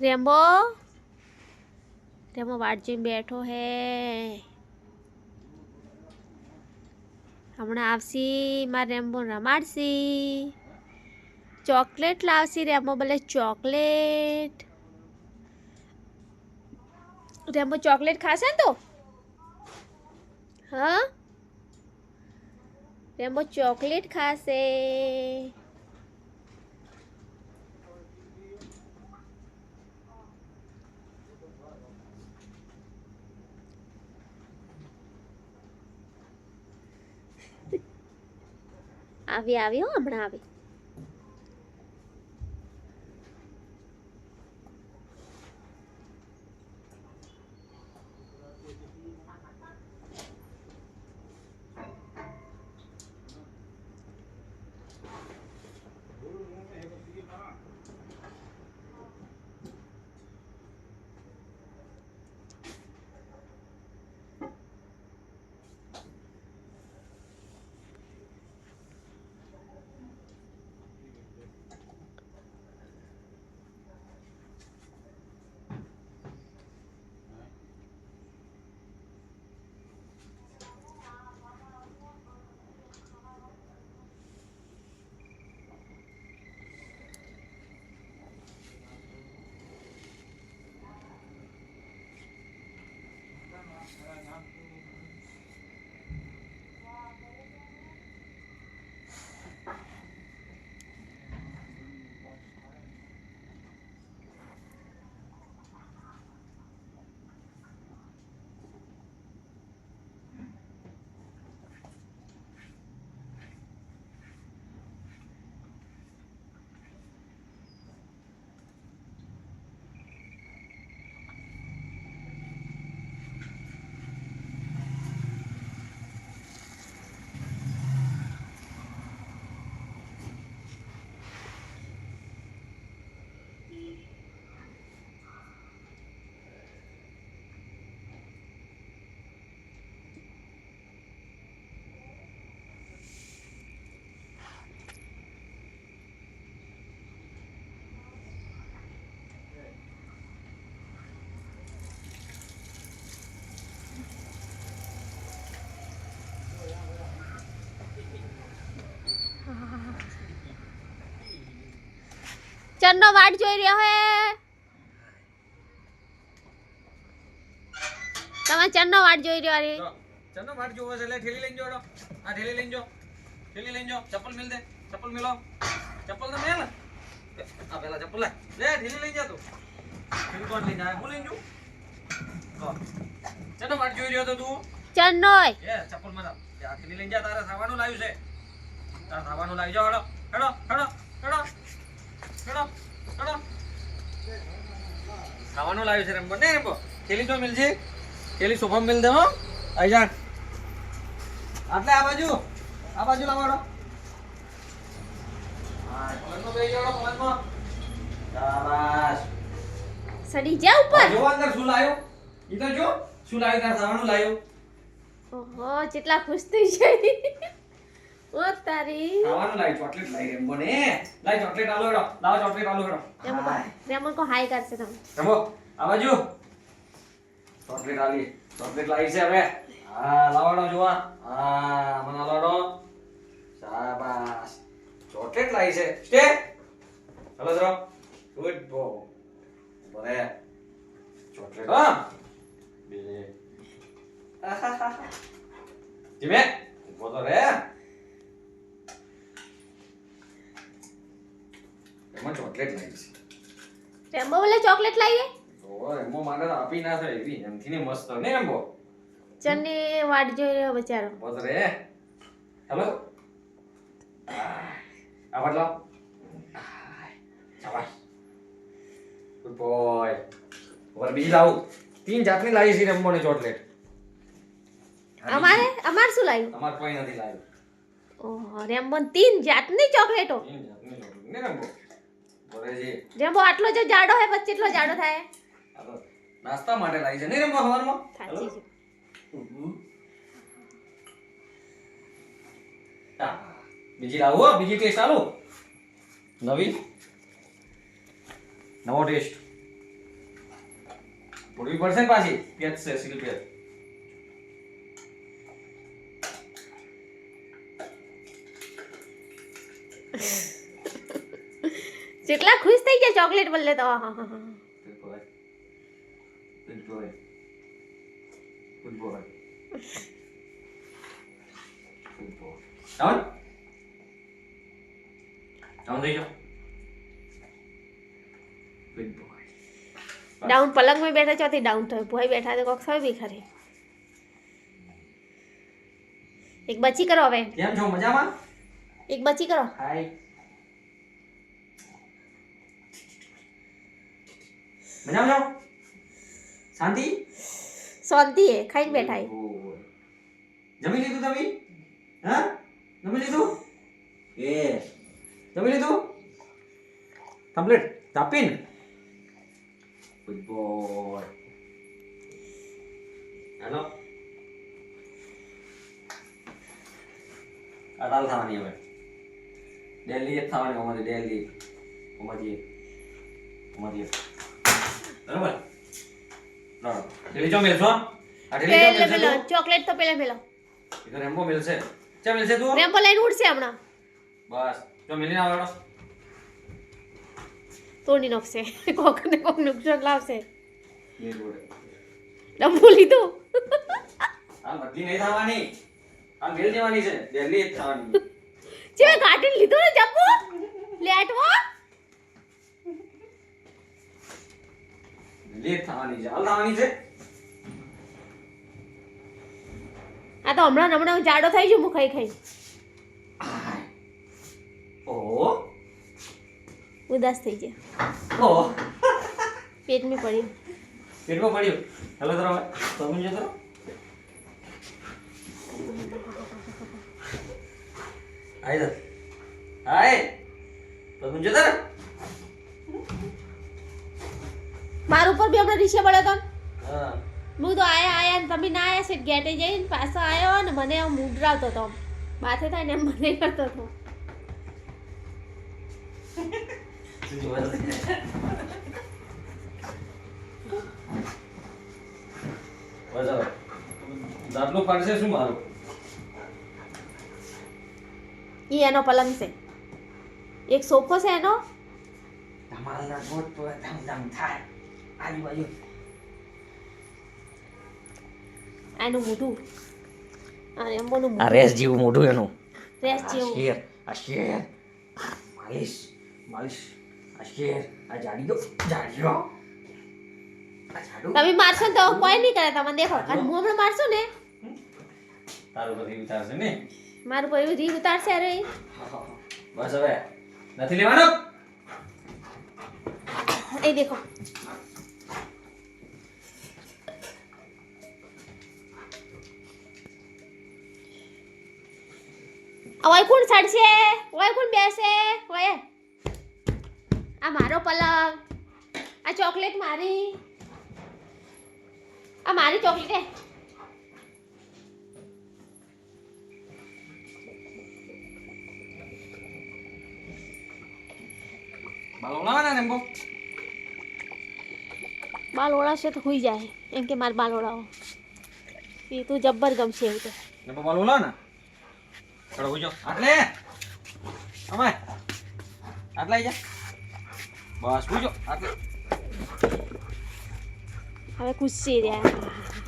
Rambo Rambo વાટ જોઈને બેઠો હે હમણાં આવશી મારે રેમ્બો રમાડશી ચોકલેટ લાવશી રેમ્બો બોલે ચોકલેટ રેમ્બો ચોકલેટ ખાશે ને તો હા રેમ્બો ચોકલેટ ખાશે આવી હો હમણાં આવી ચન્નો વાટ જોઈ રહ્યો હે તમે ચન્નો વાટ જોઈ રહ્યો રે ચન્નો વાટ જોવે છે એટલે ઠેલી લઈને જોડો આ ઠેલી લઈને જો ચપ્પલ મિલ દે ચપ્પલ મિલો ચપ્પલ તો મેલ આ પેલા ચપ્પલ લે ઠેલી લઈને જા તું ઠેલી કોણ લઈને આયા હું લઈને જો ચન્નો વાટ જોઈ રહ્યો તો તું ચન્નો એ ચપ્પલ માં આ ઠેલી લઈને જા તારે ખાવાનું લાવ્યું છે તારે ખાવાનું લાવી જાવ હેડો હેડો હેડો હેડો હેડો હેડો ખાવાનું લાવ્યું છે રેમ્બો ને રેમ્બો થેલી તો મિલશે થેલી સોફા મિલ દે હો આઈ જા આટલે આ બાજુ લાવવાનો હા પલંગમાં બેહી જાઓ પલંગમાં શાબાશ સડી જા ઉપર જો અંદર શું લાવ્યો ઈ તો જો શું લાવ્યું તાર ખાવાનું લાવ્યું ઓહો કેટલા ખુશ થઈ જાય ઓ તારી ખાવાનું લાવી ચોકલેટ લાવી રેમ્બો ને લાવી ચોકલેટ આલો હેડો લાવો ચોકલેટ આલો હેડો રેમન કો હાઈ કરશે તમે રેમ્બો આ બાજુ ચોકલેટ લાવી છે હવે હા લાવડો જોવા હા મને લાવડો શાબાશ ચોકલેટ લાવી છે સ્ટે ચલો જરો ગુડ બોય બોલે ચોકલેટ હા બે આહાહા જીમે બોલો રે એમાં ચોકલેટ લાવી છે રેમ્બો બોલે ચોકલેટ લાવીએ ઓ રેમ્બો માટે તો આપી ના થાય એવી એમથી ને મસ્ત ને રેમ્બો ચન્ને વાટ જોઈ રહ્યો બચારો બોલ રે હેલો આ વાટ લાવ શાબાશ ગુડ બોય ઓર બીજી લાવ तीन જાતની લાવી છે રેમ્બો ને ચોકલેટ અમાર શું લાવ્યું તમાર કોઈ નથી લાવ્યું ઓહો રેમ્બો 3 જાતની ચોકલેટો 3 જાતની ચોકલેટ ને રેમ્બો બોલે છે રેમ્બો આટલો જો જાડો હે પછી એટલો જાડો થાય આ તો નાસ્તા માટે લાવી છે ને રેમ્બો હવારમાં સાચી છે બીજી લાવો બીજી ટેસ્ટ આલો નવી નવો ટેસ્ટ ઉડવી પડશે ને પાછી પેચ છે સીલ પેચ જેટલા ખુશ થઈ ગયા ચોકલેટ બદલે તો આહાહા. Good boy. Good boy. Good boy. Down. Down થઈ જાઓ. Good boy. ડાઉન પલંગમાં બેઠા ચોથી ડાઉન થયો ભાઈ બેઠા તો કોક થયો બી ખરી. એક બચી કરો હવે, કેમ છો મજામાં? એક બચી કરો. હાય. મજામાં છો? શાંતિ? શાંતિ હે ખાઈને બેઠા હે. જમી લીધું તમે? હા? જમી લીધું? એ જમી લીધું? કમ્પ્લીટ. તાપીન. Good boy. હેલો. અડાલ થવાની હવે. દિલ્હી જ થવાની અમારી દિલ્હી. અમારી બરાબર. લો ઠેલી જો મેલશો? આ ઠેલી જો પેલે મેલશે પેલો તું? ચોકલેટ તો પેલે પેલો એ તો રેમ્બો મેલશે. ચા મેલશે તું? રેમ્પો લઈને ઉડશે હમણાં, બસ જો મેલીને આવડો. તોડી નાખશે. કોક ને કોક નુકસાન લાવશે. મેલ બોલે. ડબ્બુ લીધું. આ બધી નહીં થવાની. આ મેલ દેવાની છે. દિલ્હી જ થવાની. જે કાઢીને લીધું ને ચપ્પુ લેટવો. દિલ્હી જ થવાની છે. હાલ થવાની છે. આ તો હમણાં જાડો થઈ ગયો હું ખાઈ ખાઈ. ઓહો ઉદાસ થઈ ગયા, ઓહો પેટમાં પડ્યું. પેટમાં પડ્યું. હાલો તરો તમે જો તરો. આઈ જા. આય તમે જો તરો. મારા ઉપર બી હમણાં રીસે પડ્યો તો ને. હા હું તો આયા ને તમે ના આયા છે ગેટે જઈને પાછો આવ્યો ને મને આમ ઉડરાવતો હતો, માથે થાય ને એમ મને કરતો હતો. શું જોવા છે? બરાબર. દાંતનું પાડશે શું મારું? ઈ એનો પલંગ છે, એક સોફો છે એનો. ધમાલના ગોટ તો ધમ ધમ થાય આજુબાજુ. એનું મોઢું અને એમનું આ રેસ જેવું મોઢું એનું. રેસ જેવું. આ શેર માલિશ માલિશ. આ શેર આ જાડીઓ જાડીઓ. આ જાડુ તમે મારશો ને તો કોઈ નહીં કરે તમને દેખો. અને હું હમણાં મારશું ને તારું બધી ઉતારશે ને. મારું કોઈ રીત ઉતારશે. અરે બસ હવે નથી લેવાનો. એ દેખો ઓય કોણ ચડશે, ઓય કોણ બેસે, ઓય આ મારો પલંગ, આ ચોકલેટ મારી, આ મારી ચોકલેટ હે. બાલ ઓળાવાના ને એમ બહુ. બાલ ઓળાશે તો હુઈ જાય એમ કે મારે બાલ ઓળાવો. એ તું જબ્બર ગમશે એવું તો. ને બાલ ઓળાવાના. ચડો ઉજો આટલે. અમાય આટલે આઈ જા. બસ ઉજો આટલે. હવે ખુશી રહ્યા.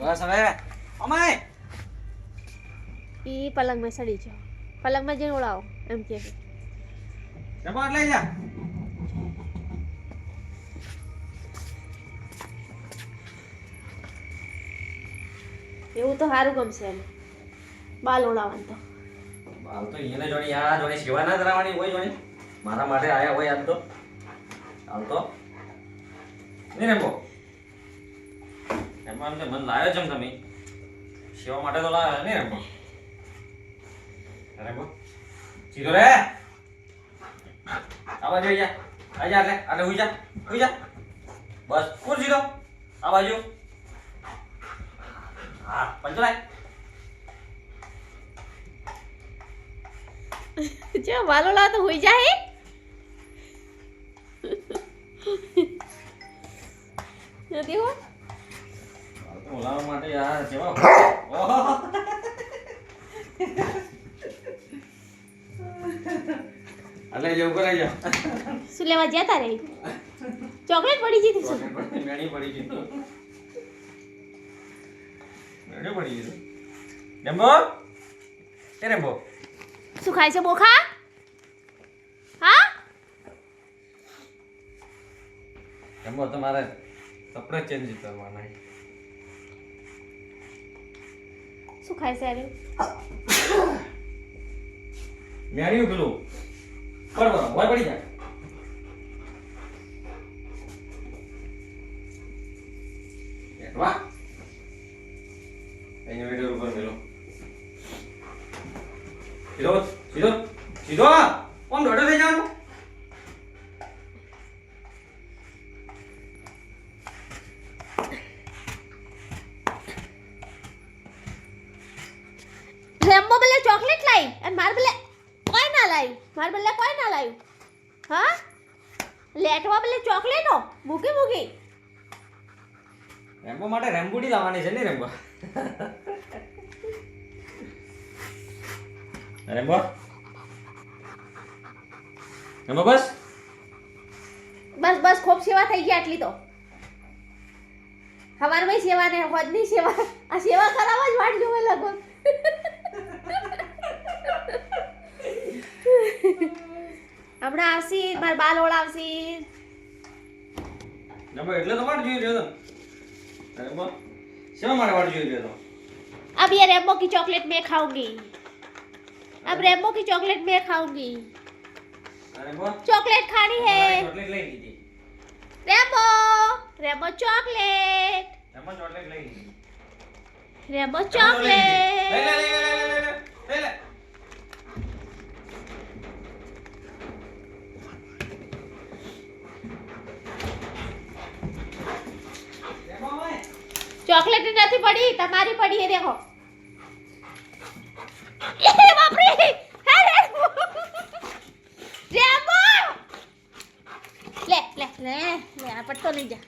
બસ હવે અમાય એ પલંગમાં સડી જાઓ, પલંગમાં જઈને ઓળાવો એમ કે. જબો આટલે આઈ જા. એવું તો સારું ગમશે એને બાલ ઓળાવવાનું તો. બાલ તો એને જોણી આ જોણી સેવા ના કરાવવાની હોય જોણી. મારા માટે આયા હોય આજ તો. હાલ તો નહીં રેમ્બો. એમાં અમને મન લાવ્યો છે તમે સેવા માટે તો લાવ્યા નહીં રેમ્બો. રેમ્બો ચીરો રે. આ બાજુ આઈ જા. આઈ જા આટલે હુઈ જા. હુઈ જા. બસ કોણ ચીરો આ બાજુ. હા પંચલાય. જો બાલ ઓળાવો તો હુઈ જાય. નથી હો બોલાવવા માટે યાર કેવા ઓહો અલે જેવું કરાઈ જા શું લેવા ગયા તારે ચોકલેટ પડી ગઈ હતી શું મેણી પડી ગઈ મેણી પડી ગઈ રેમ્બો એ રેમ્બો શું ખાય છે બોખા હા રેમ્બો તમારે કપડા ચેન્જ કરવાના શું ખાય છે અરે મેણી પેલું બરાબર હોય પડી જાય વાહ અહીંયા વિડિયો ઉપર મેલો સીધો સીધો સીધો કોણ દોડો થઈ જવાનું રેમ્બો બલે ચોકલેટ લાઈ અને માર બલે કોઈ ના લાવ્યું માર બલે કોઈ ના લાવ્યું હા લેટવા બલે ચોકલેટો મૂકી મૂકી રેમ્બો માટે રેમ્બુડી લાવવાની છે ને રેમ્બો રેમ્બો રેમ્બો બસ બસ બસ ખૂબ સેવા થઈ ગઈ આટલી તો હવાર ભાઈ સેવા ને હોદની સેવા આ સેવા કરાવવા જ વાટ જોવે લગો હમણાં આવશી મારા બાલ ઓળાવશી રેમ્બો એટલે તો વાટ જોઈ રહ્યો તો રેમ્બો શેમાં માટે વાટ જોઈ રહ્યો તો अब ये रेम्बो की चॉकलेट मैं खाऊंगी अब रेम्बो की चॉकलेट मैं खाऊंगी રેમ્બો चॉकलेट खानी है ચોકલેટ લઈ લીધી rainbow rainbow chocolate Rambo chocolate લઈ લીધી रेम्बो લઈ લે चॉकलेट લઈ લે લઈ લે चॉकलेट नहीं पड़ी तुम्हारी पड़ी है देखो ए बाप रे है रेम्बो रेम्बो ले ले ले ले पट्टो नहीं जा